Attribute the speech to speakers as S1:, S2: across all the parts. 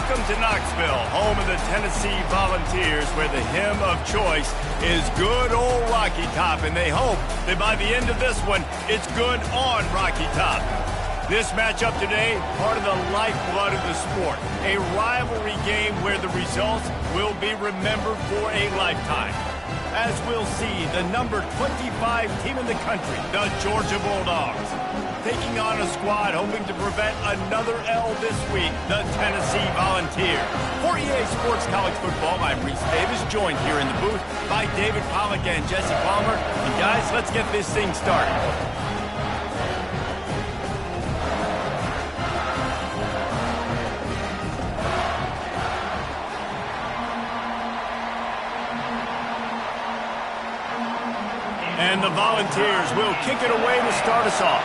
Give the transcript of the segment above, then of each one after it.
S1: Welcome to Knoxville, home of the Tennessee Volunteers, where the hymn of choice is good old Rocky Top, and they hope that by the end of this one, it's good on Rocky Top. This matchup today, part of the lifeblood of the sport, a rivalry game where the results will be remembered for a lifetime. As we'll see, the number 25 team in the country, the Georgia Bulldogs, taking on a squad hoping to prevent another L this week, the Tennessee Volunteers. For EA Sports College Football, I'm Reese Davis, joined here in the booth by David Pollack and Jesse Palmer. And guys, let's get this thing started. And the Volunteers will kick it away to start us off.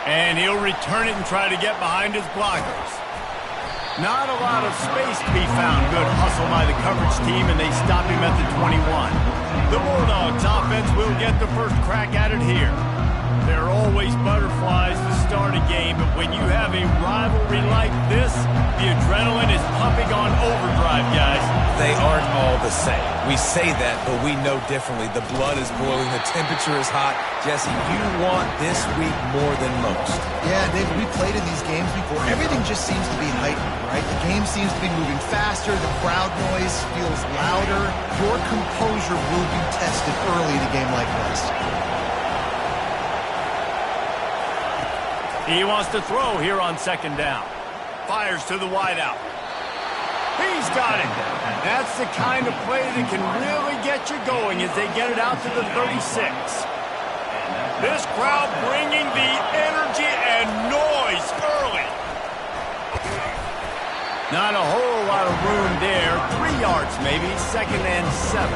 S1: And he'll return it and try to get behind his blockers. Not a lot of space to be found. Good hustle by the coverage team, and they stop him at the 21. The Bulldogs offense will get the first crack at it here. There are always butterflies to start a game, but when you have a rivalry like this, the adrenaline is pumping on overdrive, guys.
S2: They aren't all the same. We say that, but we know differently. The blood is boiling. The temperature is hot. Jesse, you want this week more than most.
S3: Yeah, David, we played in these games before. Everything just seems to be heightened, right? The game seems to be moving faster. The crowd noise feels louder. Your composure will be tested early in a game like this.
S1: He wants to throw here on second down. Fires to the wideout. He's got it. That's the kind of play that can really get you going as they get it out to the 36. This crowd bringing the energy and noise early. Not a whole lot of room there. 3 yards maybe, second and 7.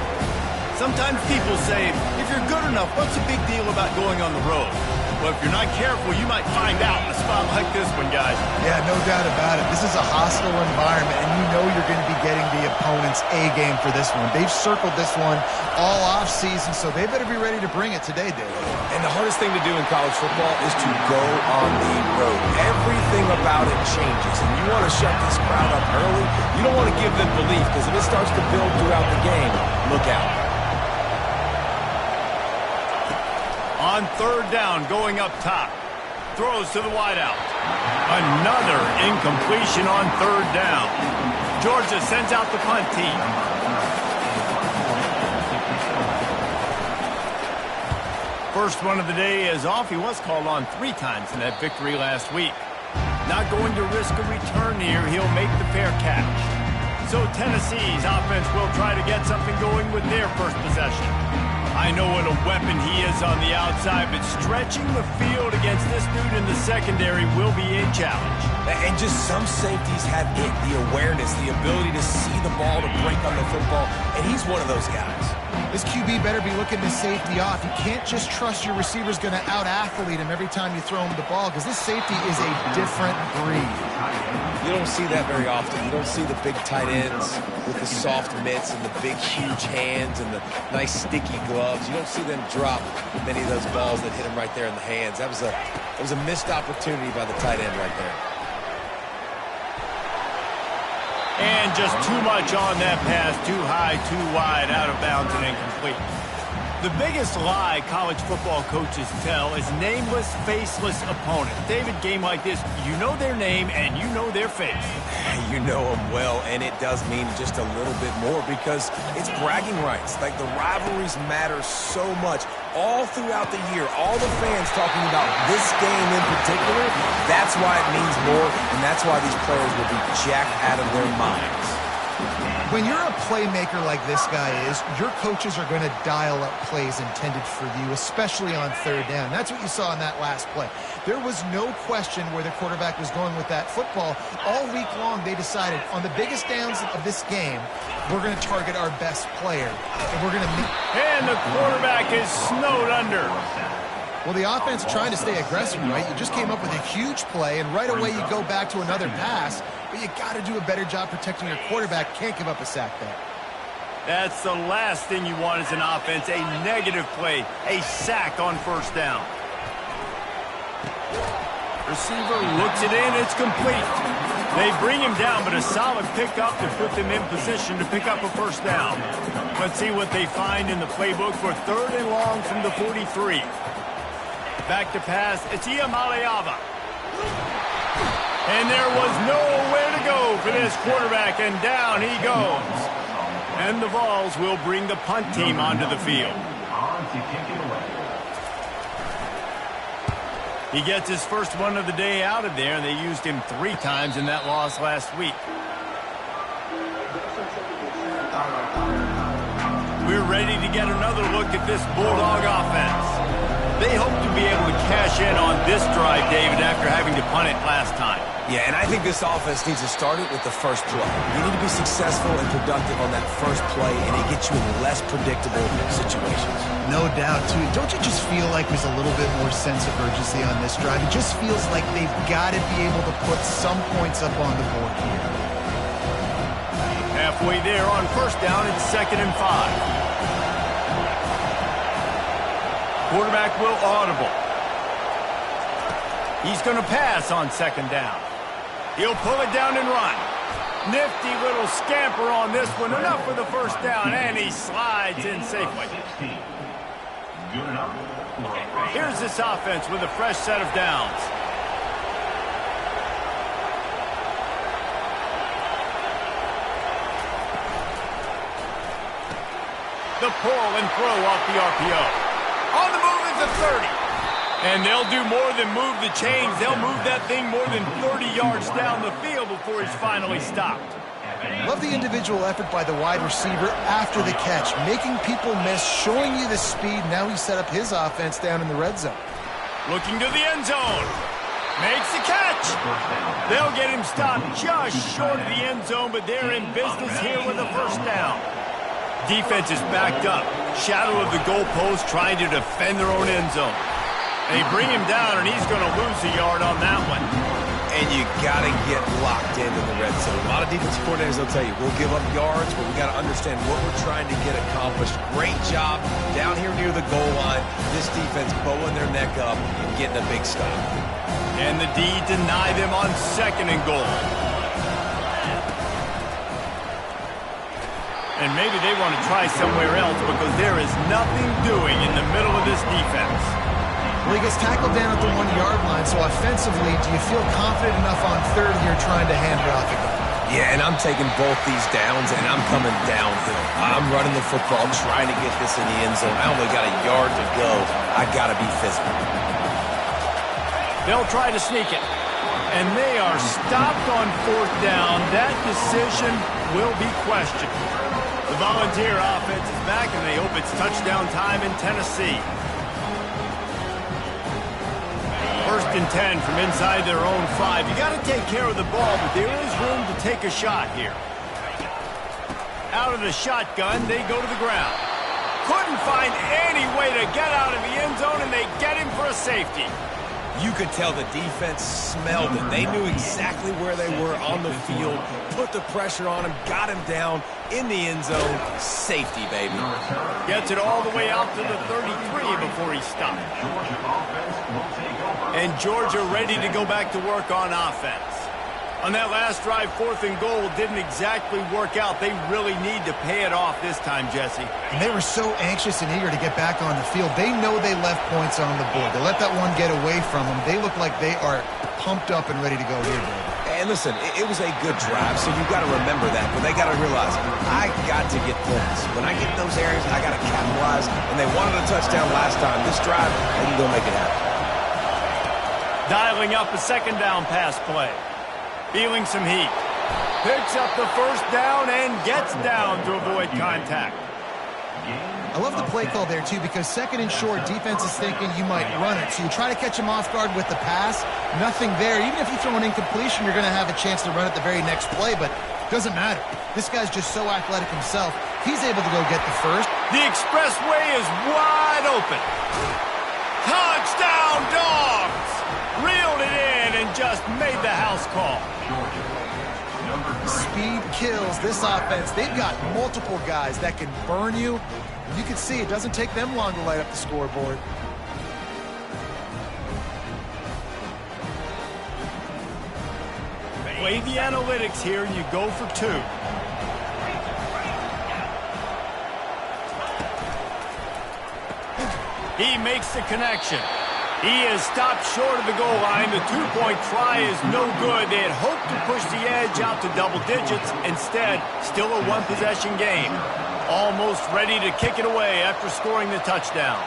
S1: Sometimes people say, if you're good enough, what's the big deal about going on the road? Well, if you're not careful, you might find out in a spot like this one, guys.
S3: Yeah, no doubt about it. This is a hostile environment, and you know you're going to be getting the opponent's A game for this one. They've circled this one all offseason, so they better be ready to bring it today, David.
S2: And the hardest thing to do in college football is to go on the road. Everything about it changes, and you want to shut this crowd up early. You don't want to give them belief, because if it starts to build throughout the game, look out.
S1: On third down, going up top. Throws to the wideout. Another incompletion on third down. Georgia sends out the punt team. First one of the day is off. He was called on 3 times in that victory last week. Not going to risk a return here. He'll make the fair catch. So Tennessee's offense will try to get something going with their first possession. I know what a weapon he is on the outside, but stretching the field against this dude in the secondary will be a challenge.
S2: And just some safeties have it, the awareness, the ability to see the ball, to break on the football, and he's one of those guys.
S3: This QB better be looking this safety off. You can't just trust your receiver's going to out-athlete him every time you throw him the ball, because this safety is a different breed.
S2: You don't see that very often. You don't see the big tight ends with the soft mitts and the big, huge hands and the nice, sticky gloves. You don't see them drop many of those balls that hit him right there in the hands. That was a missed opportunity by the tight end right there.
S1: And just too much on that pass, too high, too wide, out of bounds and incomplete. The biggest lie college football coaches tell is nameless, faceless opponents. David, game like this, you know their name and you know their face.
S2: You know them well, and it does mean just a little bit more because it's bragging rights. Like, the rivalries matter so much all throughout the year. All the fans talking about this game in particular, that's why it means more, and that's why these players will be jacked out of their minds.
S3: When you're a playmaker like this guy is, your coaches are going to dial up plays intended for you, especially on third down. That's what you saw in that last play. There was no question where the quarterback was going with that football. All week long, they decided on the biggest downs of this game, we're going to target our best player. And we're going to meet.
S1: And the quarterback is snowed under.
S3: Well, the offense trying to stay aggressive, right? You just came up with a huge play, and right away you go back to another pass. But you got to do a better job protecting your quarterback. Can't give up a sack there.
S1: That's the last thing you want as an offense, a negative play, a sack on first down. Receiver looks it in. It's complete. They bring him down, but a solid pickup to put them in position to pick up a first down. Let's see what they find in the playbook for 3rd and long from the 43. Back to pass. It's Iamaleava. And there was nowhere to go for this quarterback, and down he goes. And the Vols will bring the punt team onto the field. He gets his first one of the day out of there, and they used him 3 times in that loss last week. We're ready to get another look at this Bulldog offense. They hope to be able to cash in on this drive, David, after having to punt it last time.
S2: Yeah, and I think this offense needs to start it with the first play. You need to be successful and productive on that first play, and it gets you in less predictable situations.
S3: No doubt, too. Don't you just feel like there's a little bit more sense of urgency on this drive? It just feels like they've got to be able to put some points up on the board here.
S1: Halfway there on first down, it's 2nd and 5. Quarterback will audible. He's going to pass on 2nd down. He'll pull it down and run. Nifty little scamper on this one. Enough for the first down, and he slides in safely. Here's this offense with a fresh set of downs. The pull and throw off the RPO. On the move is the 30. And they'll do more than move the chains. They'll move that thing more than 30 yards down the field before he's finally stopped.
S3: Love the individual effort by the wide receiver after the catch, making people miss, showing you the speed. Now he set up his offense down in the red zone.
S1: Looking to the end zone. Makes the catch. They'll get him stopped just short of the end zone, but they're in business here with a first down. Defense is backed up. Shadow of the goalpost trying to defend their own end zone. They bring him down, and he's going to lose a yard on that one.
S2: And you got to get locked into the red zone. A lot of defensive coordinators will tell you, we'll give up yards, but we got to understand what we're trying to get accomplished. Great job down here near the goal line. This defense bowing their neck up and getting a big stop.
S1: And the D deny them on 2nd and goal. And maybe they want to try somewhere else because there is nothing doing in the middle of this defense.
S3: Well, he gets tackled down at the 1-yard line, so offensively, do you feel confident enough on 3rd here trying to hand it off again?
S2: Yeah, and I'm taking both these downs, and I'm coming downhill. I'm running the football, trying to get this in the end zone. I only got a yard to go. I got to be physical.
S1: They'll try to sneak it. And they are stopped on 4th down. That decision will be questioned. The Volunteer offense is back, and they hope it's touchdown time in Tennessee. 1st and 10 from inside their own 5. You got to take care of the ball, but there is room to take a shot here. Out of the shotgun, they go to the ground. Couldn't find any way to get out of the end zone, and they get him for a safety.
S2: You could tell the defense smelled it. They knew exactly where they were on the field, put the pressure on him, got him down in the end zone. Safety, baby.
S1: Gets it all the way out to the 33 before he stopped. And Georgia ready to go back to work on offense. On that last drive, 4th and goal didn't exactly work out. They really need to pay it off this time, Jesse.
S3: And they were so anxious and eager to get back on the field. They know they left points on the board. They let that one get away from them. They look like they are pumped up and ready to go here, David.
S2: And listen, it was a good drive, so you've got to remember that. But they got to realize, I got to get points. When I get in those areas, I got to capitalize. And they wanted a touchdown last time. This drive, they can go make it happen.
S1: Dialing up a 2nd down pass play. Feeling some heat. Picks up the first down and gets down to avoid contact.
S3: I love the play call there, too, because 2nd and short, defense is thinking you might run it. So you try to catch him off guard with the pass. Nothing there. Even if you throw an incompletion, you're going to have a chance to run it the very next play, but it doesn't matter. This guy's just so athletic himself. He's able to go get the first.
S1: The expressway is wide open. Touchdown, Dogs! Reeled it in and just made the house call.
S3: Speed kills this offense. They've got multiple guys that can burn you. You can see it doesn't take them long to light up the scoreboard.
S1: play the analytics here, and you go for 2. He makes the connection. He is stopped short of the goal line. The two-point try is no good. They had hoped to push the edge out to double digits. Instead, still a one-possession game. Almost ready to kick it away after scoring the touchdown.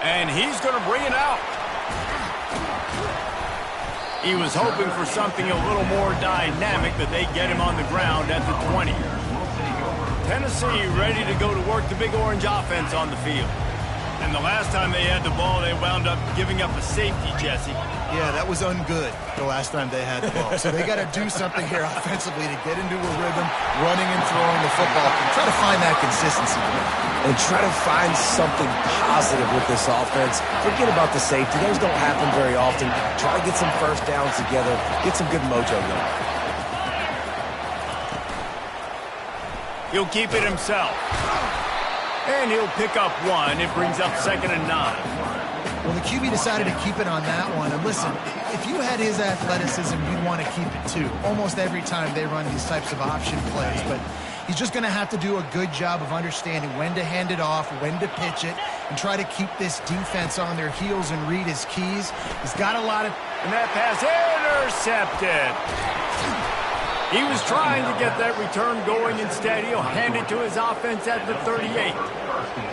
S1: And he's going to bring it out. He was hoping for something a little more dynamic, but they get him on the ground at the 20. Tennessee ready to go to work the Big Orange offense on the field. And the last time they had the ball, they wound up giving up a safety, Jesse.
S3: Yeah, that was ungood the last time they had the ball. So they got to do something here offensively to get into a rhythm, running and throwing the football. Try to find that consistency.
S2: And try to find something positive with this offense. Forget about the safety. Those don't happen very often. Try to get some first downs together. Get some good mojo going.
S1: He'll keep it himself. And he'll pick up 1. It brings up 2nd and 9.
S3: Well, the QB decided to keep it on that one. And listen, if you had his athleticism, you'd want to keep it too. Almost every time they run these types of option plays. But he's just going to have to do a good job of understanding when to hand it off, when to pitch it, and try to keep this defense on their heels and read his keys. He's got a lot of...
S1: And that pass intercepted. He was trying to get that return going. Instead, he'll hand it to his offense at the 38.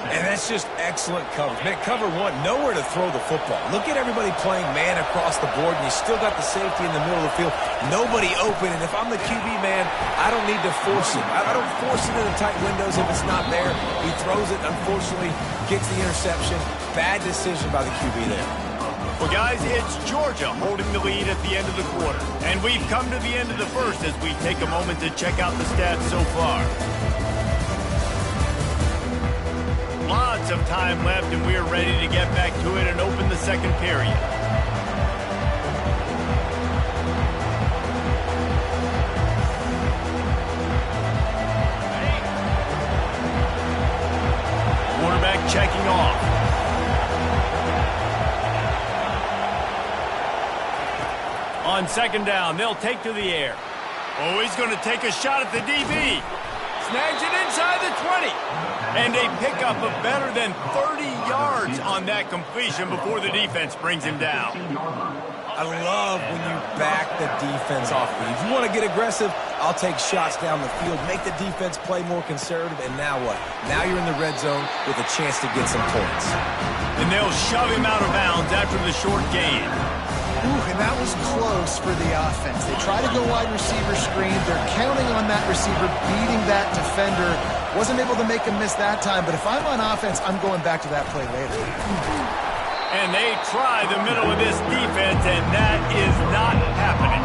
S2: And that's just excellent coverage. Man, cover 1, nowhere to throw the football. Look at everybody playing man across the board, and you still got the safety in the middle of the field. Nobody open, and if I'm the QB, man, I don't need to force it. I don't force it in the tight windows if it's not there. He throws it, unfortunately, gets the interception. Bad decision by the QB there.
S1: Well, guys, it's Georgia holding the lead at the end of the quarter. And we've come to the end of the first as we take a moment to check out the stats so far. Lots of time left, and we're ready to get back to it and open the second period. Quarterback checking off. On 2nd down, they'll take to the air. Oh, he's going to take a shot at the DB. Snags it inside the 20. And a pickup of better than 30 yards on that completion before the defense brings him down.
S2: I love when you back the defense off. If you want to get aggressive, I'll take shots down the field, make the defense play more conservative, and now what? Now you're in the red zone with a chance to get some points.
S1: And they'll shove him out of bounds after the short gain.
S3: And that was close for the offense. They try to go wide receiver screen. They're counting on that receiver beating that defender. Wasn't able to make him miss that time, but if I'm on offense, I'm going back to that play later.
S1: And they try the middle of this defense, and that is not happening.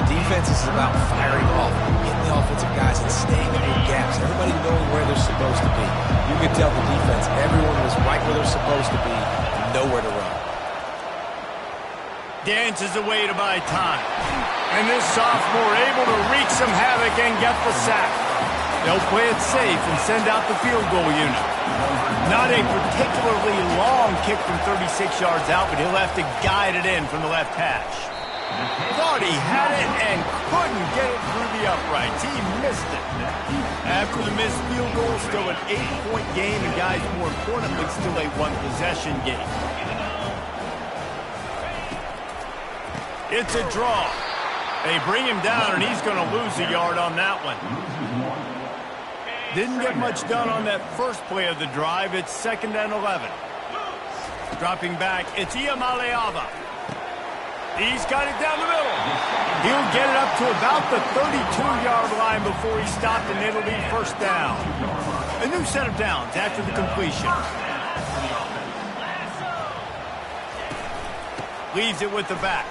S2: Defense is about firing off, getting the offensive guys and staying in their gaps. Everybody knowing where they're supposed to be. You could tell the defense, everyone was right where they're supposed to be, nowhere to run.
S1: Dances away to buy time. And this sophomore able to wreak some havoc and get the sack. They'll play it safe and send out the field goal unit. Not a particularly long kick from 36 yards out, but he'll have to guide it in from the left hash. Thought he had it and couldn't get it through the uprights. He missed it. After the missed field goal, still an 8-point game, and guys, more importantly, still a one-possession game. It's a draw. They bring him down, and he's going to lose a yard on that one. Didn't get much done on that first play of the drive. It's 2nd and 11. Dropping back, it's Iamaleava. He's got it down the middle. He'll get it up to about the 32-yard line before he stopped, and it'll be 1st down. A new set of downs after the completion. Leaves it with the back.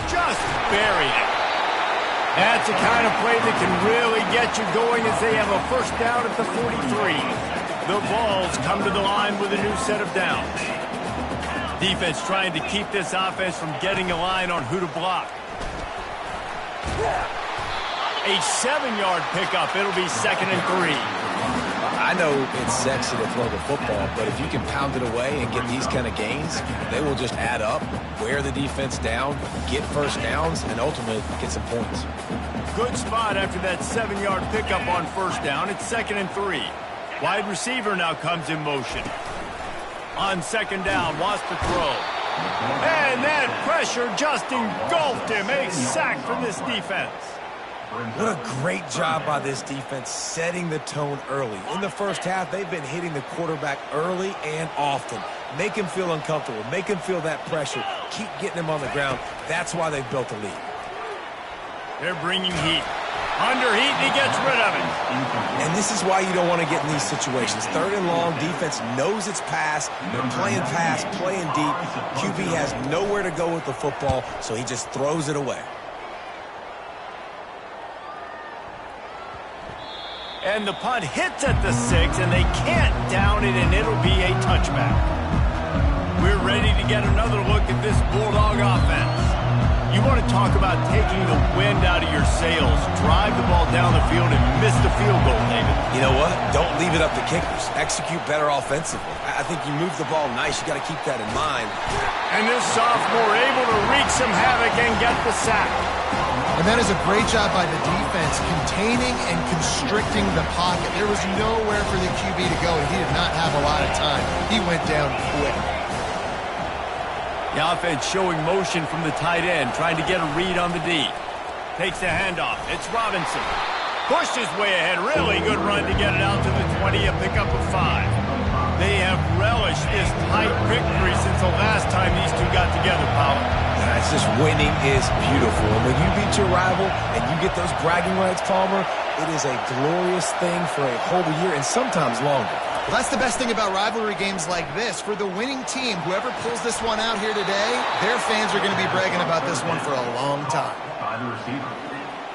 S1: Just buried it. That's the kind of play that can really get you going as they have a 1st down at the 43. The Vols come to the line with a new set of downs. Defense trying to keep this offense from getting a line on who to block. A 7-yard pickup. It'll be 2nd and 3.
S2: I know it's sexy to throw the football, but if you can pound it away and get these kind of gains, they will just add up, wear the defense down, get first downs, and ultimately get some points.
S1: Good spot after that 7-yard pickup on first down. It's 2nd and 3. Wide receiver now comes in motion. On 2nd down, wants to throw. And that pressure just engulfed him. A sack for this defense.
S2: What a great job by this defense setting the tone early. In the first half, they've been hitting the quarterback early and often. Make him feel uncomfortable. Make him feel that pressure. Keep getting him on the ground. That's why they've built a lead.
S1: They're bringing heat. Under heat, and he gets rid of it.
S2: And this is why you don't want to get in these situations. 3rd and long, defense knows it's pass. They're playing pass, playing deep. QB has nowhere to go with the football, so he just throws it away.
S1: And the punt hits at the 6, and they can't down it, and it'll be a touchback. We're ready to get another look at this Bulldog offense. You want to talk about taking the wind out of your sails. Drive the ball down the field and miss the field goal, David.
S2: You know what? Don't leave it up to kickers. Execute better offensively. I think you move the ball nice. You got to keep that in mind.
S1: And this sophomore able to wreak some havoc and get the sack.
S3: And that is a great job by the defense, containing and constricting the pocket. There was nowhere for the QB to go, and he did not have a lot of time. He went down quick.
S1: The offense showing motion from the tight end, trying to get a read on the D. Takes the handoff. It's Robinson. Pushed his way ahead. Really good run to get it out to the 20, a pickup of 5. They have relished this tight victory since the last time these two got together, Powell.
S2: It's just winning is beautiful. And when you beat your rival and you get those bragging rights, Palmer, it is a glorious thing for a whole year and sometimes longer.
S3: Well, that's the best thing about rivalry games like this. For the winning team, whoever pulls this one out here today, their fans are going to be bragging about this one for a long time.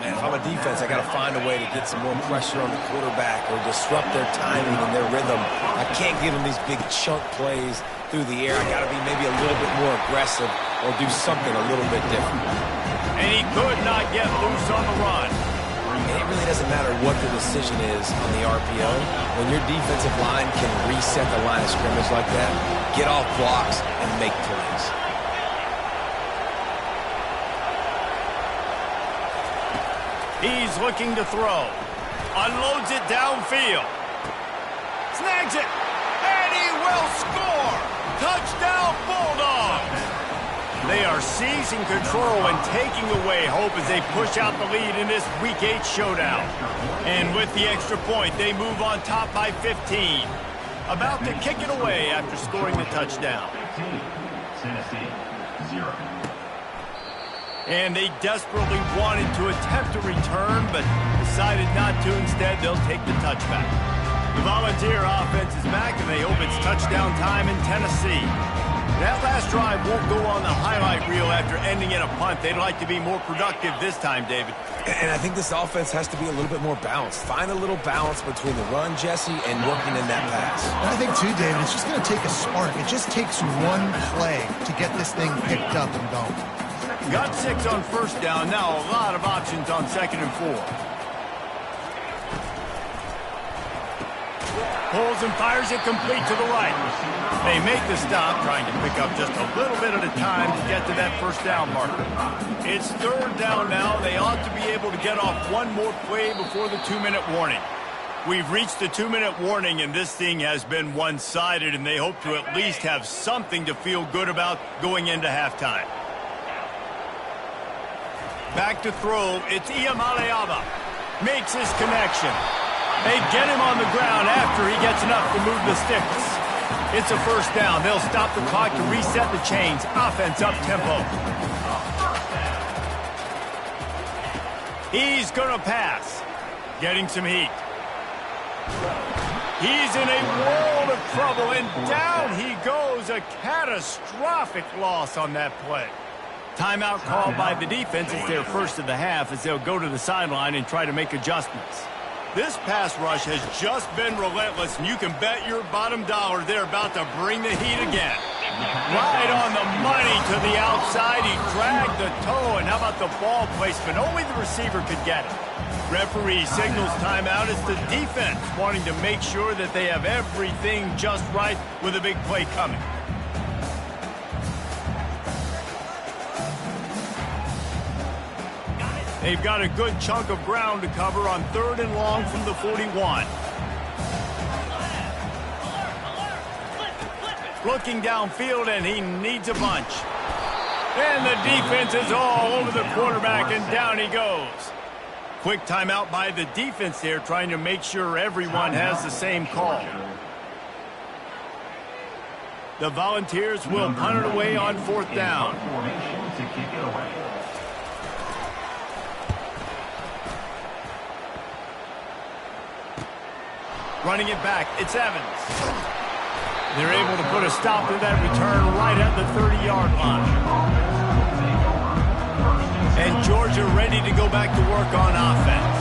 S2: Man, if I'm a defense, I got to find a way to get some more pressure on the quarterback or disrupt their timing and their rhythm. I can't give them these big chunk plays through the air. I got to be maybe a little bit more aggressive or do something a little bit different.
S1: And he could not get loose on the run.
S2: And it really doesn't matter what the decision is on the RPO. When your defensive line can reset the line of scrimmage like that, get off blocks and make plays.
S1: He's looking to throw. Unloads it downfield. Snags it. And he will score. Touchdown Bulldogs. They are seizing control and taking away hope as they push out the lead in this Week 8 showdown. And with the extra point, they move on top by 15. About to kick it away after scoring the touchdown.
S4: Tennessee, 0.
S1: And they desperately wanted to attempt a return, but decided not to. Instead, they'll take the touchback. The Volunteer offense is back, and they hope it's touchdown time in Tennessee. That last drive won't go on the highlight reel after ending in a punt. They'd like to be more productive this time, David.
S2: And I think this offense has to be a little bit more balanced. Find a little balance between the run, Jesse, and working in that pass.
S3: And I think, too, David, it's just going to take a spark. It just takes one play to get this thing picked up and going.
S1: Got 6 on first down. Now a lot of options on 2nd and 4. Pulls and fires it complete to the right. They make the stop, trying to pick up just a little bit at a time to get to that first down marker. It's 3rd down now. They ought to be able to get off one more play before the 2-minute warning. We've reached the 2-minute warning, and this thing has been one-sided, and they hope to at least have something to feel good about going into halftime. Back to throw. It's Iamaleava. Makes his connection. They get him on the ground after he gets enough to move the sticks. It's a first down. They'll stop the clock to reset the chains. Offense up tempo. He's going to pass. Getting some heat. He's in a world of trouble, and down he goes. A catastrophic loss on that play. Timeout called by the defense. It's their first of the half as they'll go to the sideline and try to make adjustments. This pass rush has just been relentless, and you can bet your bottom dollar they're about to bring the heat again. Right on the money to the outside. He dragged the toe, and how about the ball placement? Only the receiver could get it. Referee signals timeout. It's the defense wanting to make sure that they have everything just right with a big play coming. They've got a good chunk of ground to cover on 3rd and long from the 41. Looking downfield, and he needs a bunch. And the defense is all over the quarterback, and down he goes. Quick timeout by the defense there, trying to make sure everyone has the same call. The Volunteers will punt it away on 4th down. Running it back, it's Evans. They're able to put a stop to that return right at the 30-yard line. And Georgia ready to go back to work on offense.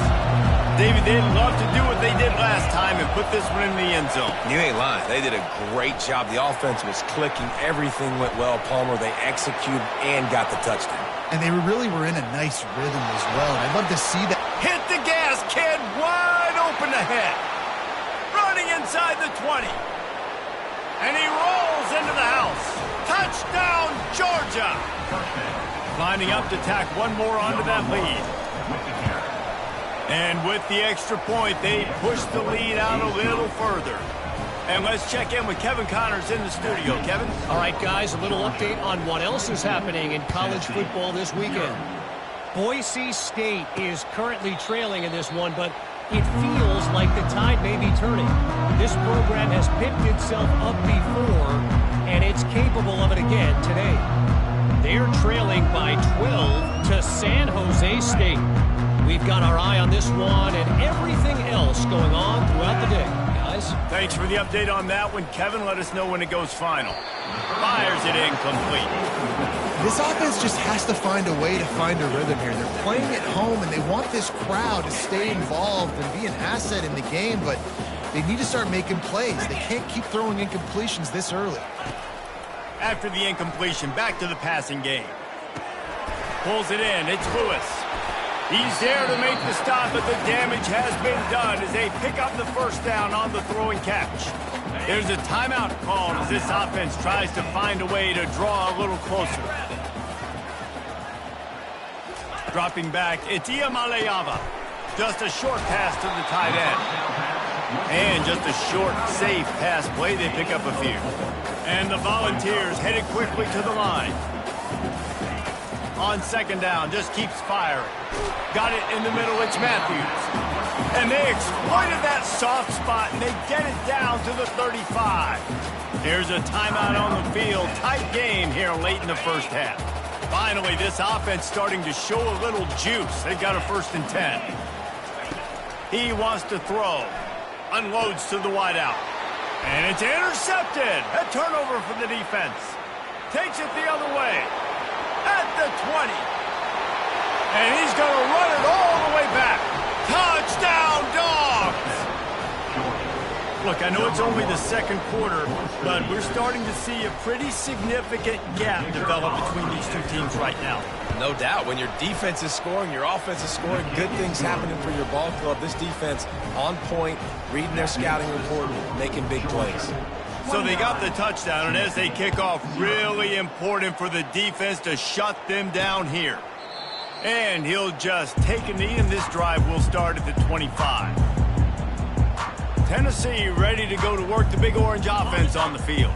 S1: David, they'd love to do what they did last time and put this one in the end zone.
S2: You ain't lying. They did a great job. The offense was clicking. Everything went well, Palmer. They executed and got the touchdown.
S3: And they really were in a nice rhythm as well. And I'd love to see that.
S1: Hit the gas, kid. Wide open ahead. Running inside the 20. And he rolls into the house. Touchdown, Georgia. Lining up to tack one more onto that lead. And with the extra point, they push the lead out a little further. And let's check in with Kevin Connors in the studio. Kevin?
S5: All right, guys, a little update on what else is happening in college football this weekend. Boise State is currently trailing in this one, but it feels like the tide may be turning. This program has picked itself up before, and it's capable of it again today. They're trailing by 12 to San Jose State. We've got our eye on this one and everything else going on throughout the day. Guys?
S1: Thanks for the update on that one, Kevin. Let us know when it goes final. Fires it incomplete.
S3: This offense just has to find a way to find a rhythm here. They're playing at home, and they want this crowd to stay involved and be an asset in the game, but they need to start making plays. They can't keep throwing incompletions this early.
S1: After the incompletion, back to the passing game. Pulls it in. It's Lewis. He's there to make the stop, but the damage has been done as they pick up the first down on the throwing catch. There's a timeout called as this offense tries to find a way to draw a little closer. Dropping back, it's Iamaleava. Just a short pass to the tight end. And just a short, safe pass play. They pick up a few. And the Volunteers headed quickly to the line. On 2nd down, just keeps firing. Got it in the middle, it's Matthews. And they exploited that soft spot, and they get it down to the 35. There's a timeout on the field. Tight game here late in the first half. Finally, this offense starting to show a little juice. They've got a 1st and 10. He wants to throw. Unloads to the wideout. And it's intercepted. A turnover for the defense. Takes it the other way. At the 20. And he's going to run it all the way back. Touchdown, Dogs! Look, I know it's only the 2nd quarter, but we're starting to see a pretty significant gap develop between these two teams right now.
S2: No doubt. When your defense is scoring, your offense is scoring, good things happening for your ball club. This defense on point, reading their scouting report, making big plays.
S1: So they got the touchdown, and as they kick off, really important for the defense to shut them down here. And he'll just take a knee, and this drive will start at the 25. Tennessee ready to go to work the Big Orange offense on the field.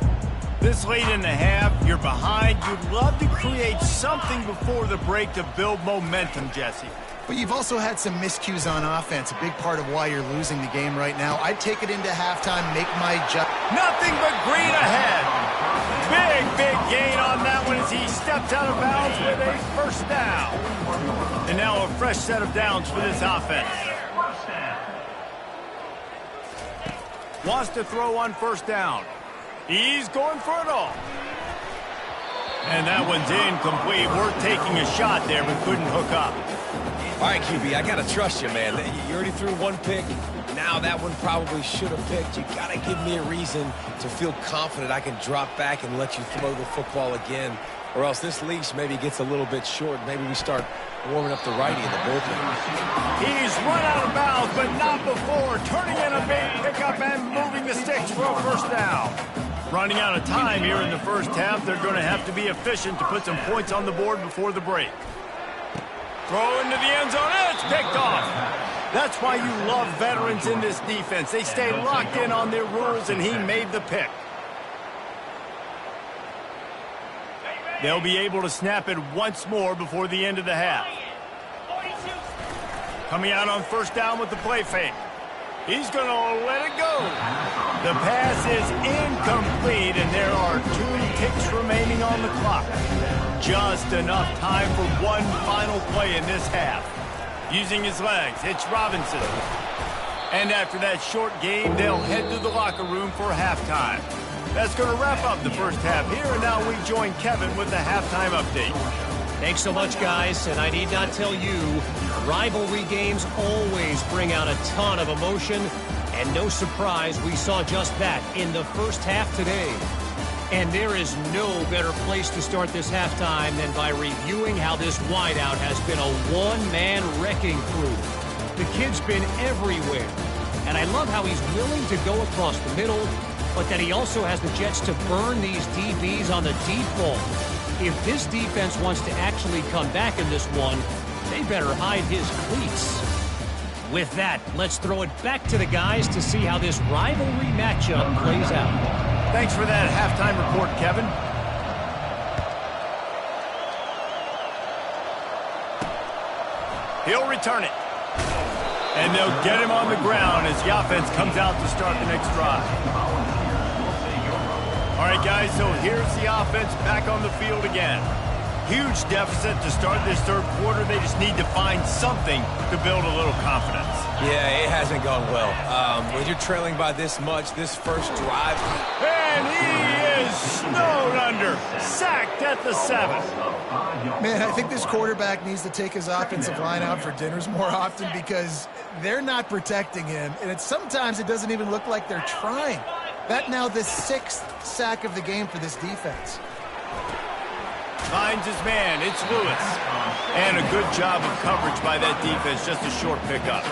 S1: This late in the half, you're behind. You'd love to create something before the break to build momentum, Jesse.
S3: But you've also had some miscues on offense, a big part of why you're losing the game right now. I'd take it into halftime, make my jump.
S1: Nothing but green ahead. Big gain on that one as he steps out of bounds with a 1st down. And now a fresh set of downs for this offense. Wants to throw on 1st down. He's going for it all. And that one's incomplete. We're taking a shot there, but couldn't hook up.
S2: All right, QB, I got to trust you, man. You already threw one pick. Now that one probably should have picked. You got to give me a reason to feel confident I can drop back and let you throw the football again. or else this leash maybe gets a little bit short. Maybe we start warming up the righty in the bullpen.
S1: He's run out of bounds, but not before turning in a big pickup and moving the sticks for a first down. Running out of time here in the first half. They're going to have to be efficient to put some points on the board before the break. Throw into the end zone. It's picked off. That's why you love veterans in this defense. They stay locked in on their rules, and he made the pick. They'll be able to snap it once more before the end of the half. Coming out on first down with the play fake. He's going to let it go. The pass is incomplete, and there are 2 ticks remaining on the clock. Just enough time for one final play in this half. Using his legs, it's Robinson. And after that short game, they'll head to the locker room for halftime. That's going to wrap up the first half here, and now we join Kevin with the halftime update.
S5: Thanks so much, guys, and I need not tell you, rivalry games always bring out a ton of emotion, and no surprise, we saw just that in the first half today. And there is no better place to start this halftime than by reviewing how this wideout has been a one-man wrecking crew. The kid's been everywhere, and I love how he's willing to go across the middle, but that he also has the jets to burn these DBs on the deep ball. If this defense wants to actually come back in this one, they better hide his cleats. With that, let's throw it back to the guys to see how this rivalry matchup plays out.
S1: Thanks for that halftime report, Kevin. He'll return it. And they'll get him on the ground as the offense comes out to start the next drive. All right, guys, so here's the offense back on the field again. Huge deficit to start this third quarter. They just need to find something to build a little confidence.
S2: Yeah, it hasn't gone well. When you're trailing by this much, this first drive.
S1: And he is snowed under, sacked at the 7.
S3: Man, I think this quarterback needs to take his offensive line out for dinners more often because they're not protecting him. And sometimes it doesn't even look like they're trying. That now the 6th sack of the game for this defense.
S1: Finds his man. It's Lewis. And a good job of coverage by that defense. Just a short pickup.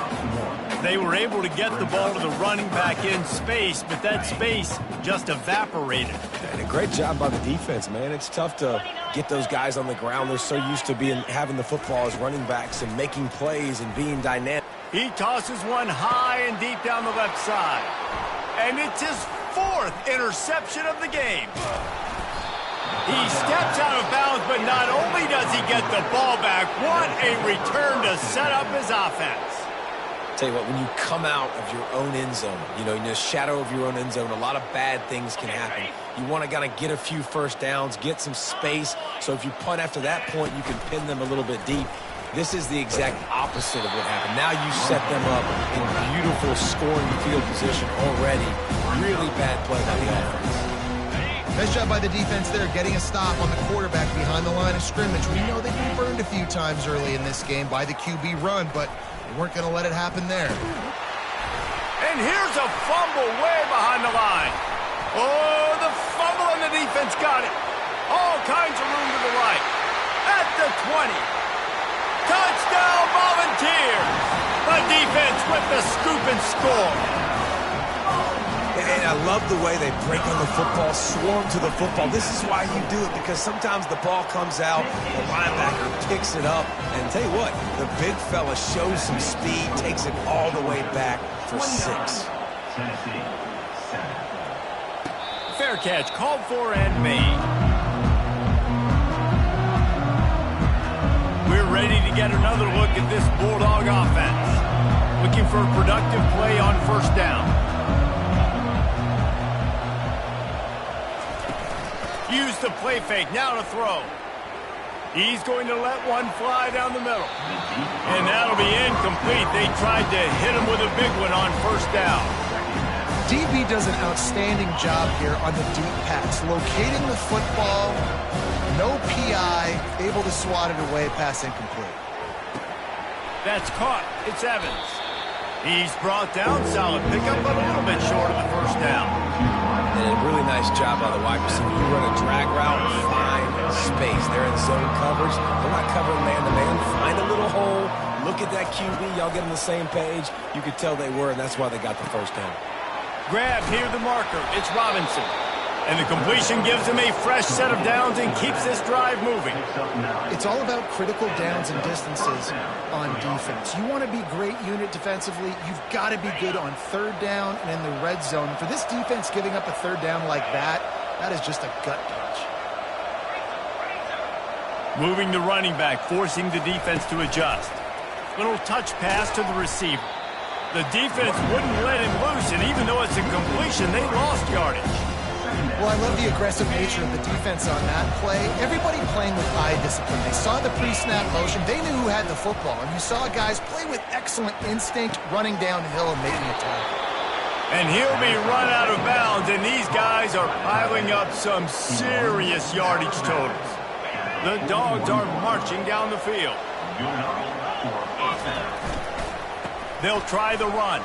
S1: They were able to get the ball to the running back in space, but that space just evaporated.
S2: And a great job by the defense, man. It's tough to get those guys on the ground. They're so used to having the football as running backs and making plays and being dynamic.
S1: He tosses one high and deep down the left side. And it's his 4th interception of the game. He steps out of bounds, but not only does he get the ball back, what a return to set up his offense.
S2: Tell you what, when you come out of your own end zone, in the shadow of your own end zone, a lot of bad things can happen. You want to kind of get a few first downs, get some space, so if you punt after that point, you can pin them a little bit deep. This is the exact opposite of what happened. Now you set them up in beautiful scoring field position already. Really bad play by the offense.
S3: Nice job by the defense there, getting a stop on the quarterback behind the line of scrimmage. We know they've been burned a few times early in this game by the QB run, but they weren't going to let it happen there.
S1: And here's a fumble way behind the line. Oh, the fumble and the defense got it. All kinds of room to the right. At the 20. Touchdown Volunteers. The defense with the scoop and score.
S2: And I love the way they break on the football, swarm to the football. This is why you do it, because sometimes the ball comes out, the linebacker picks it up, and tell you what, the big fella shows some speed, takes it all the way back for 6.
S1: Fair catch, called for and made. We're ready to get another look at this Bulldog offense. Looking for a productive play on first down. Use the play fake, now to throw. He's going to let one fly down the middle. And that'll be incomplete. They tried to hit him with a big one on first down.
S3: DB does an outstanding job here on the deep pass, locating the football, no PI, able to swat it away, pass incomplete.
S1: That's caught. It's Evans. He's brought down, solid pickup, but a little bit short of the first down.
S2: And a really nice job by the wide receiver. You run a drag route, fine, space. They're in zone coverage. They're not covering man-to-man. Find a little hole. Look at that QB. Y'all get on the same page. You could tell they were, and that's why they got the first down.
S1: Grab near the marker. It's Robinson. And the completion gives him a fresh set of downs and keeps this drive moving.
S3: It's all about critical downs and distances on defense. You want to be a great unit defensively. You've got to be good on third down and in the red zone. For this defense giving up a third down like that, that is just a gut punch.
S1: Moving the running back, forcing the defense to adjust. Little touch pass to the receiver. The defense wouldn't let him loose, and even though it's a completion, they lost yardage.
S3: Well, I love the aggressive nature of the defense on that play. Everybody playing with eye discipline. They saw the pre-snap motion. They knew who had the football. And you saw guys play with excellent instinct, running downhill and making a tackle.
S1: And he'll be run out of bounds, and these guys are piling up some serious yardage totals. The Dogs are marching down the field. They'll try the run.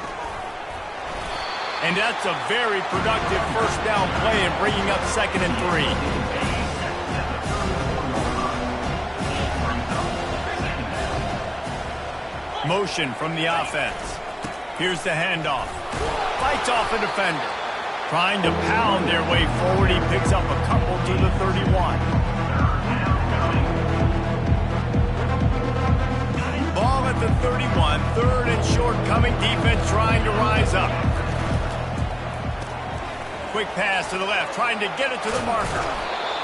S1: And that's a very productive first down play and bringing up 2nd and 3. Motion from the offense. Here's the handoff. Fights off a defender. Trying to pound their way forward. He picks up a couple to the 31. Ball at the 31. 3rd and short coming. Defense trying to rise up. Quick pass to the left, trying to get it to the marker.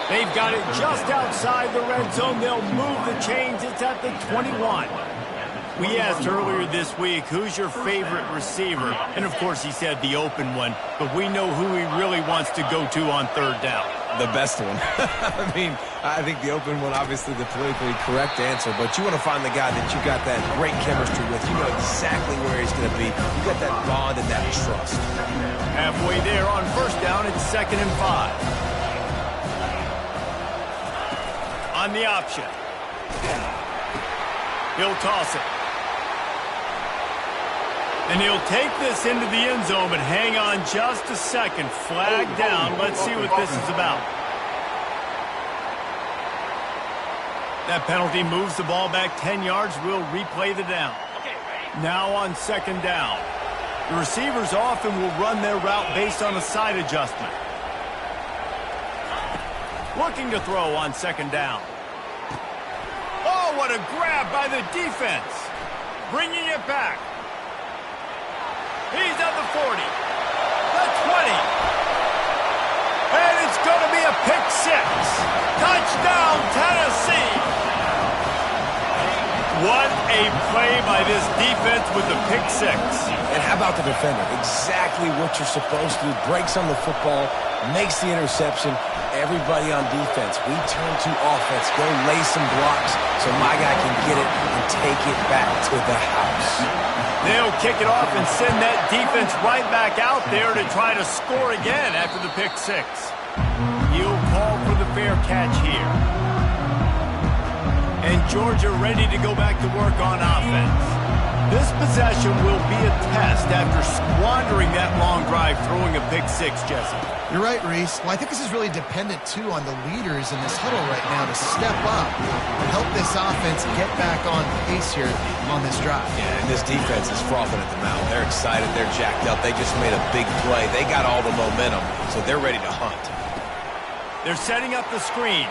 S1: They've got it just outside the red zone. They'll move the chains. It's at the 21. We asked earlier this week, who's your favorite receiver? And, of course, he said the open one. But we know who he really wants to go to on third down.
S2: The best one. I think the open one, obviously the politically correct answer, but you want to find the guy that you got that great chemistry with. You know exactly where he's going to be. You got that bond and that trust.
S1: Halfway there on first down, it's 2nd and 5. On the option. He'll toss it. And he'll take this into the end zone, but hang on just a second. Flag down. Let's see what this is about. That penalty moves the ball back 10 yards. We'll replay the down. Now on 2nd down. The receivers often will run their route based on a side adjustment. Looking to throw on 2nd down. Oh, what a grab by the defense. Bringing it back. He's at the 40, the 20, and it's going to be a pick 6. Touchdown, Tennessee. What a play by this defense with the pick 6.
S2: And how about the defender? Exactly what you're supposed to do. Breaks on the football, makes the interception. Everybody on defense, we turn to offense. Go lay some blocks so my guy can get it and take it back to the house.
S1: They'll kick it off and send that defense right back out there to try to score again after the pick 6. He'll call for the fair catch here. And Georgia ready to go back to work on offense. This possession will be a test after squandering that long drive throwing a pick 6, Jesse.
S3: You're right, Reese. Well, I think this is really dependent, too, on the leaders in this huddle right now to step up and help this offense get back on pace here on this drive.
S2: Yeah, and this defense is frothing at the mouth. They're excited. They're jacked up. They just made a big play. They got all the momentum, so they're ready to hunt.
S1: They're setting up the screen.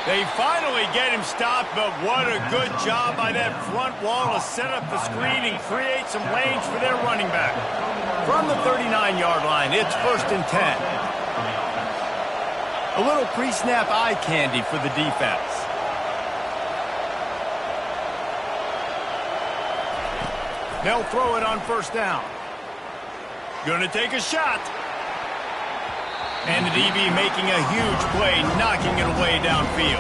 S1: They finally get him stopped, but what a good job by that front wall to set up the screen and create some lanes for their running back. From the 39-yard line, it's 1st and 10. A little pre-snap eye candy for the defense. They'll throw it on 1st down. Gonna take a shot. And the DB making a huge play, knocking it away downfield.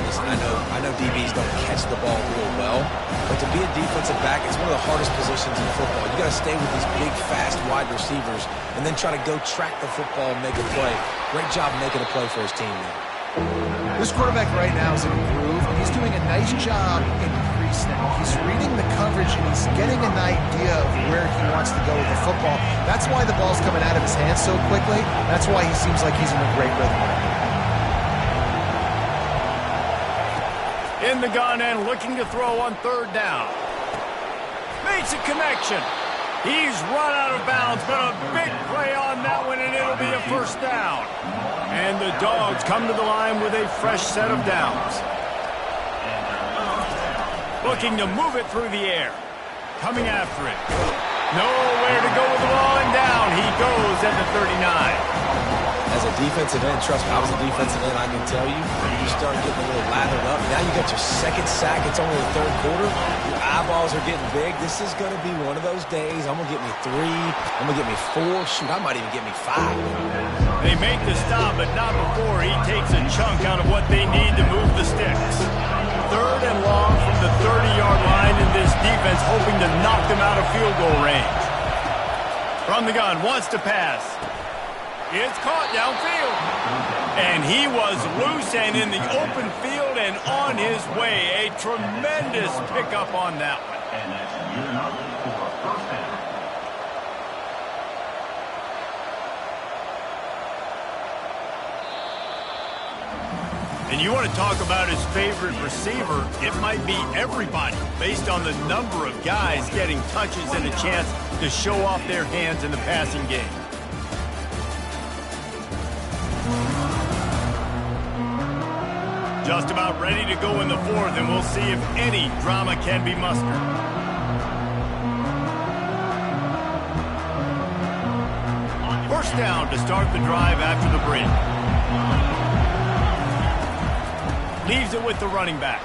S2: Listen, I know DBs don't catch the ball real well, but to be a defensive back, it's one of the hardest positions in football. You got to stay with these big, fast, wide receivers and then try to go track the football and make a play. Great job making a play for his team there.
S3: This quarterback right now is in a groove. He's doing a nice job in pre-snap. He's reading the coverage, and he's getting an idea of where he wants to go with the football. That's why the ball's coming out of his hands so quickly. That's why he seems like he's in a great rhythm right now.
S1: In the gun and looking to throw on third down. Makes a connection. He's run out of bounds, but a big play on that one, and it'll be a first down. And the Dogs come to the line with a fresh set of downs. Looking to move it through the air. Coming after it. Nowhere to go with the ball, and down he goes at the 39.
S2: As a defensive end, trust me, I was a defensive end, I can tell you, you start getting a little lathered up. Now you got your second sack. It's only the third quarter. Your eyeballs are getting big. This is going to be one of those days. I'm going to get me 3. I'm going to get me 4. Shoot, I might even get me 5.
S1: They make the stop, but not before he takes a chunk out of what they need to move the sticks. Third and long from the 30-yard line, and this defense hoping to knock them out of field goal range. From the gun, wants to pass. It's caught downfield. And he was loose and in the open field and on his way. A tremendous pickup on that one.
S4: And that's your number for first down.
S1: And you want to talk about his favorite receiver, it might be everybody, based on the number of guys getting touches and a chance to show off their hands in the passing game. Just about ready to go in the fourth, and we'll see if any drama can be mustered. First down to start the drive after the break. Leaves it with the running back.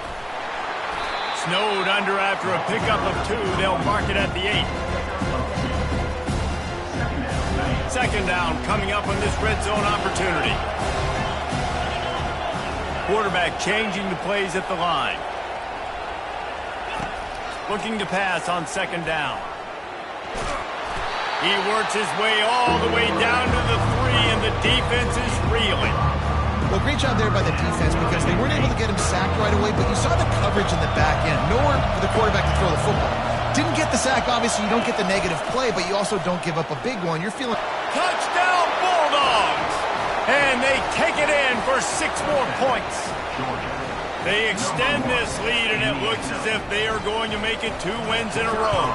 S1: Snowed under after a pickup of 2. They'll mark it at the 8. Second down coming up on this red zone opportunity. Quarterback changing the plays at the line. Looking to pass on second down. He works his way all the way down to the 3, and the defense is reeling.
S3: Well, great job there by the defense because they weren't able to get him sacked right away, but you saw the coverage in the back end. Nowhere for the quarterback to throw the football. Didn't get the sack, obviously you don't get the negative play, but you also don't give up a big one. You're feeling...
S1: Touchdown Bulldogs! And they take it in for 6 more points. They extend this lead, and it looks as if they are going to make it 2 wins in a row.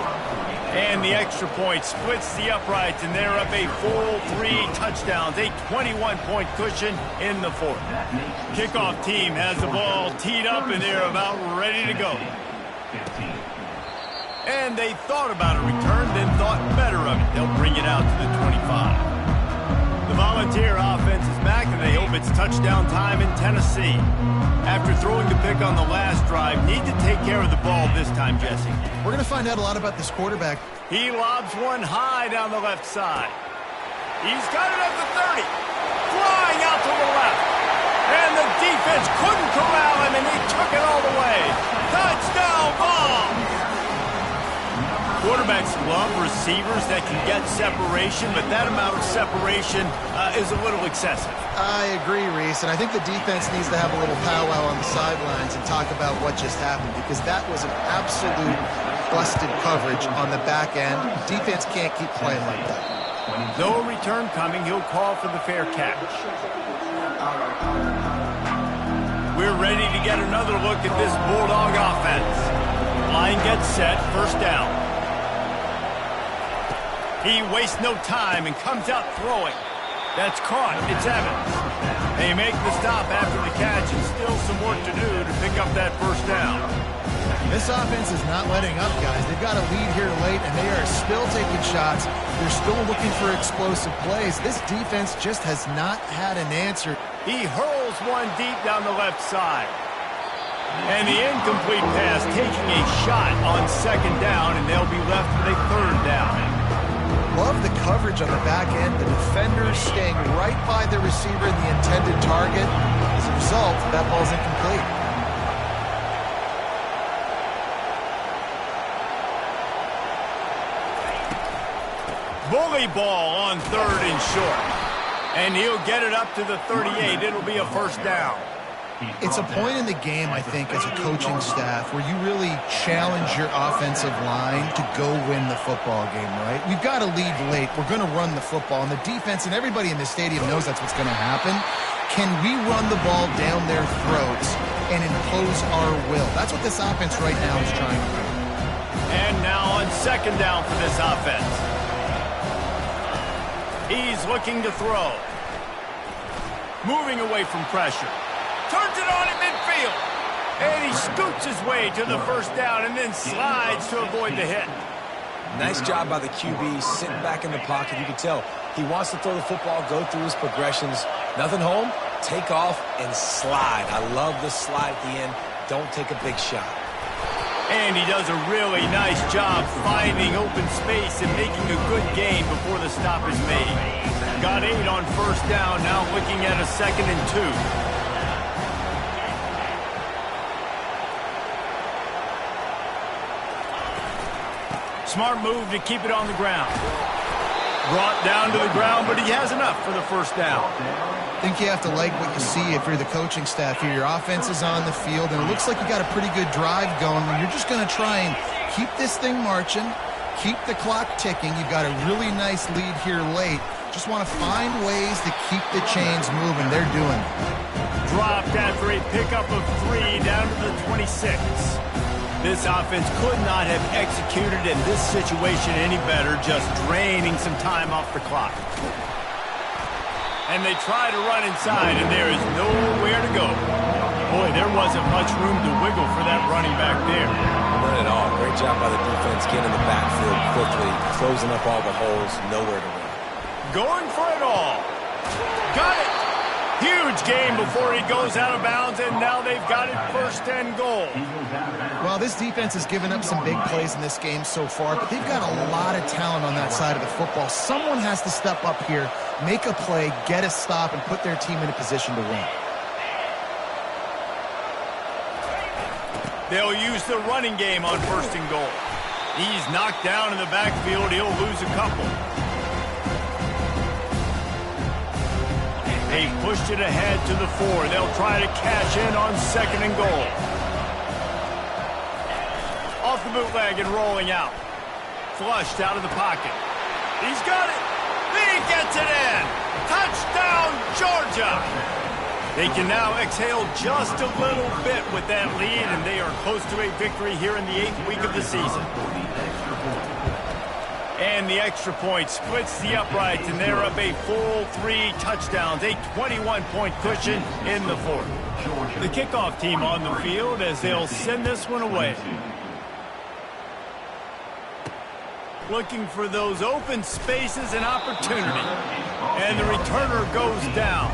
S1: And the extra point splits the uprights, and they're up a full 3 touchdowns, a 21-point cushion in the fourth. Kickoff team has the ball teed up, and they're about ready to go. And they thought about a return, then thought better of it. They'll bring it out to the 25. The Volunteer offense is back, and they hope it's touchdown time in Tennessee. After throwing the pick on the last drive, need to take care of the ball this time, Jesse.
S3: We're going to find out a lot about this quarterback.
S1: He lobs one high down the left side. He's got it at the 30. Flying out to the left. And the defense couldn't corral him, and he took it all the way. Touchdown ball! Quarterbacks love receivers that can get separation, but that amount of separation is a little excessive.
S3: I agree, Reese, and I think the defense needs to have a little powwow on the sidelines and talk about what just happened, because that was an absolute busted coverage on the back end. Defense can't keep playing like that.
S1: No return coming. He'll call for the fair catch. We're ready to get another look at this Bulldog offense. Line gets set, first down. He wastes no time and comes out throwing. That's caught. It's Evans. They make the stop after the catch, and still some work to do to pick up that first down.
S3: This offense is not letting up, guys. They've got a lead here late, and they are still taking shots. They're still looking for explosive plays. This defense just has not had an answer.
S1: He hurls one deep down the left side. And the incomplete pass taking a shot on second down, and they'll be left with a third down.
S3: Love the coverage on the back end. The defenders staying right by the receiver and the intended target. As a result, that ball's incomplete.
S1: Bully ball on third and short. And he'll get it up to the 38. It'll be a first down.
S3: It's a point in the game, I think, as a coaching staff where you really challenge your offensive line to go win the football game, right? We've got to lead late. We're going to run the football. And the defense and everybody in the stadium knows that's what's going to happen. Can we run the ball down their throats and impose our will. That's what this offense right now is trying to do.
S1: And now on second down for this offense. He's looking to throw. Moving away from pressure. Turns it on in midfield. And he scoots his way to the first down and then slides to avoid the hit.
S2: Nice job by the QB, sitting back in the pocket. You can tell he wants to throw the football, go through his progressions. Nothing home, take off and slide. I love the slide at the end. Don't take a big shot.
S1: And he does a really nice job finding open space and making a good gain before the stop is made. Got 8 on first down, now looking at a 2nd and 2. Smart move to keep it on the ground. Brought down to the ground, but he has enough for the first down.
S3: I think you have to like what you see if you're the coaching staff here. Your offense is on the field, and it looks like you got a pretty good drive going. You're just going to try and keep this thing marching, keep the clock ticking. You've got a really nice lead here late. Just want to find ways to keep the chains moving. They're doing it.
S1: Dropped after a pickup of 3 down to the 26. This offense could not have executed in this situation any better, just draining some time off the clock. And they try to run inside, and there is nowhere to go. Boy, there wasn't much room to wiggle for that running back there.
S2: None at all. Great job by the defense getting in the backfield quickly, closing up all the holes, nowhere to run.
S1: Going for it all. Got it. Huge game before he goes out of bounds, and now they've got it 1st and goal.
S3: Well, this defense has given up some big plays in this game so far, but they've got a lot of talent on that side of the football. Someone has to step up here, make a play, get a stop, and put their team in a position to win.
S1: They'll use the running game on 1st and goal. He's knocked down in the backfield. He'll lose a couple. They pushed it ahead to the 4. They'll try to cash in on 2nd and goal. Off the bootleg and rolling out. Flushed out of the pocket. He's got it. He gets it in. Touchdown, Georgia. They can now exhale just a little bit with that lead, and they are close to a victory here in the 8th week of the season. And the extra point splits the uprights, and they're up a full 3 touchdowns, a 21-point cushion in the 4th. The kickoff team on the field as they'll send this one away. Looking for those open spaces and opportunity. And the returner goes down.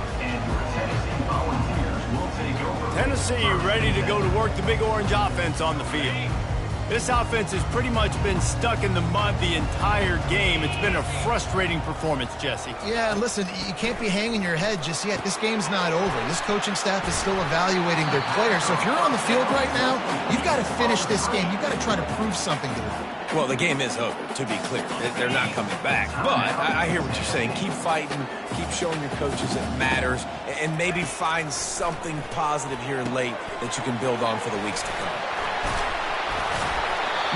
S1: Tennessee ready to go to work the Big Orange offense on the field. This offense has pretty much been stuck in the mud the entire game. It's been a frustrating performance, Jesse.
S3: Yeah, listen, you can't be hanging your head just yet. This game's not over. This coaching staff is still evaluating their players. So if you're on the field right now, you've got to finish this game. You've got to try to prove something to them.
S2: Well, the game is over, to be clear. They're not coming back. But I hear what you're saying. Keep fighting. Keep showing your coaches it matters. And maybe find something positive here late that you can build on for the weeks to come.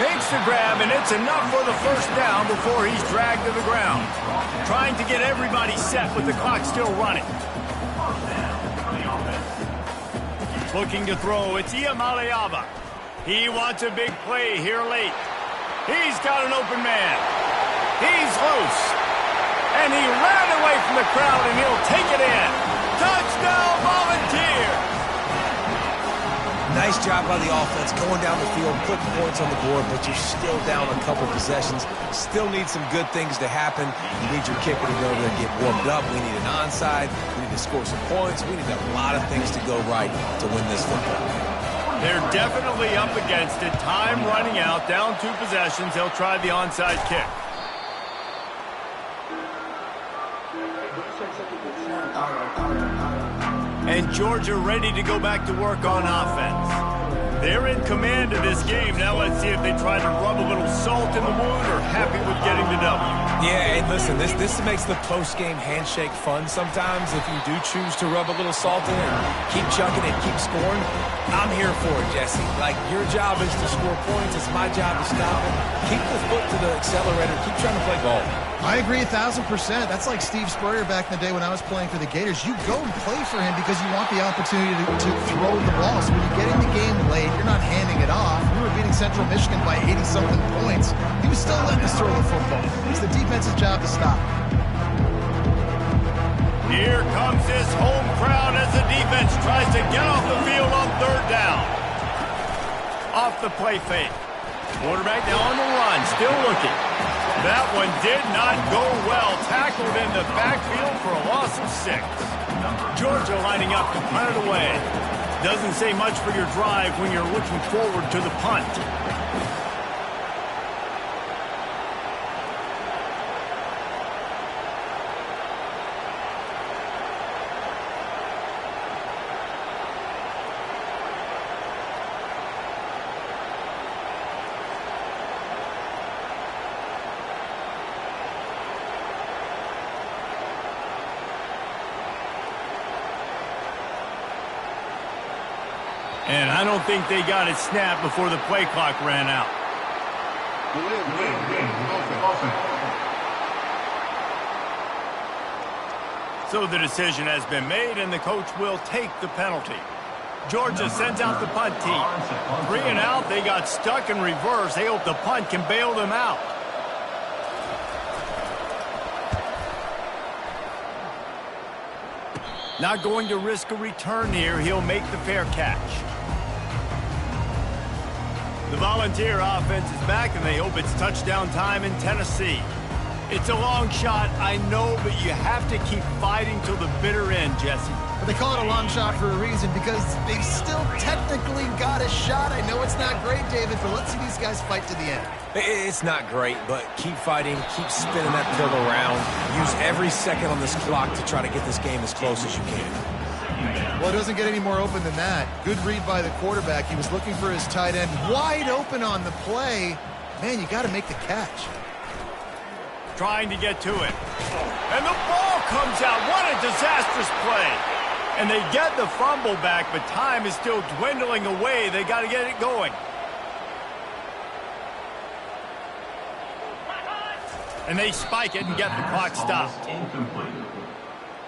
S1: Makes the grab, and it's enough for the first down before he's dragged to the ground. Trying to get everybody set with the clock still running. Looking to throw, it's Iamaleava. He wants a big play here late. He's got an open man. He's loose. And he ran away from the crowd, and he'll take it in. Touchdown, Volunteer!
S2: Nice job by the offense, going down the field, putting points on the board, but you're still down a couple possessions. Still need some good things to happen. You need your kicker to go there and get warmed up. We need an onside. We need to score some points. We need a lot of things to go right to win this football game.
S1: They're definitely up against it. Time running out, down 2 possessions. They'll try the onside kick. And Georgia ready to go back to work on offense. They're in command of this game. Now let's see if they try to rub a little salt in the wound or happy with getting the W.
S2: Yeah, and listen, this makes the post-game handshake fun sometimes if you do choose to rub a little salt in and keep chucking it, keep scoring. I'm here for it, Jesse. Like, your job is to score points. It's my job to stop it. Keep the foot to the accelerator. Keep trying to play ball.
S3: I agree 1,000%. That's like Steve Spurrier back in the day when I was playing for the Gators. You go and play for him because you want the opportunity to throw the ball. So when you get in the game late, you're not handing it off. We were beating Central Michigan by 80-something points. He was still letting us throw the football. It's the defense's job to stop.
S1: Here comes this home crowd as the defense tries to get off the field on third down. Off the play fake. Quarterback now on the run, still looking. That one did not go well. Tackled in the backfield for a loss of 6. Georgia lining up to punt it away. Doesn't say much for your drive when you're looking forward to the punt. And I don't think they got it snapped before the play clock ran out. So the decision has been made, and the coach will take the penalty. Georgia sends out the punt team. 3 and out, they got stuck in reverse. They hope the punt can bail them out. Not going to risk a return here. He'll make the fair catch. The Volunteer offense is back, and they hope it's touchdown time in Tennessee. It's a long shot, I know, but you have to keep fighting till the bitter end, Jesse.
S3: But they call it a long shot for a reason, because they've still technically got a shot. I know it's not great, David, but let's see these guys fight to the end.
S2: It's not great, but keep fighting, keep spinning that pill around. Use every second on this clock to try to get this game as close as you can.
S3: Well, it doesn't get any more open than that. Good read by the quarterback. He was looking for his tight end wide open on the play. Man, you got to make the catch.
S1: Trying to get to it. And the ball comes out. What a disastrous play. And they get the fumble back, but time is still dwindling away. They got to get it going. And they spike it and get the clock stopped.
S4: Incomplete.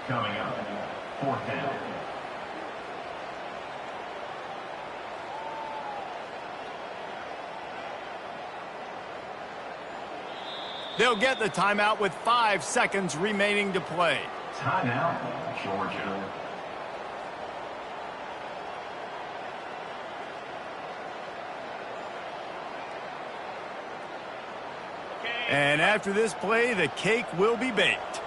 S4: Coming up, 4th down.
S1: They'll get the timeout with 5 seconds remaining to play.
S4: Timeout, Georgia.
S1: And after this play, the cake will be baked.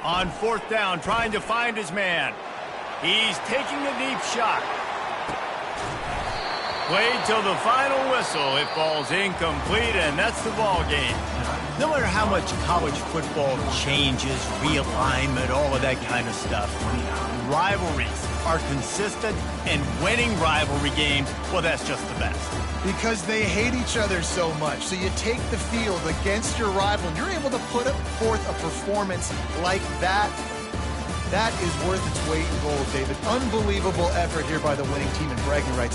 S1: On 4th down, trying to find his man. He's taking a deep shot. Played till the final whistle. It falls incomplete, and that's the ball game. No matter how much college football changes, realignment, all of that kind of stuff, rivalries are consistent, and winning rivalry games, well, that's just the best.
S3: Because they hate each other so much. So you take the field against your rival, and you're able to put forth a performance like that. That is worth its weight in gold, David. Unbelievable effort here by the winning team, and bragging rights.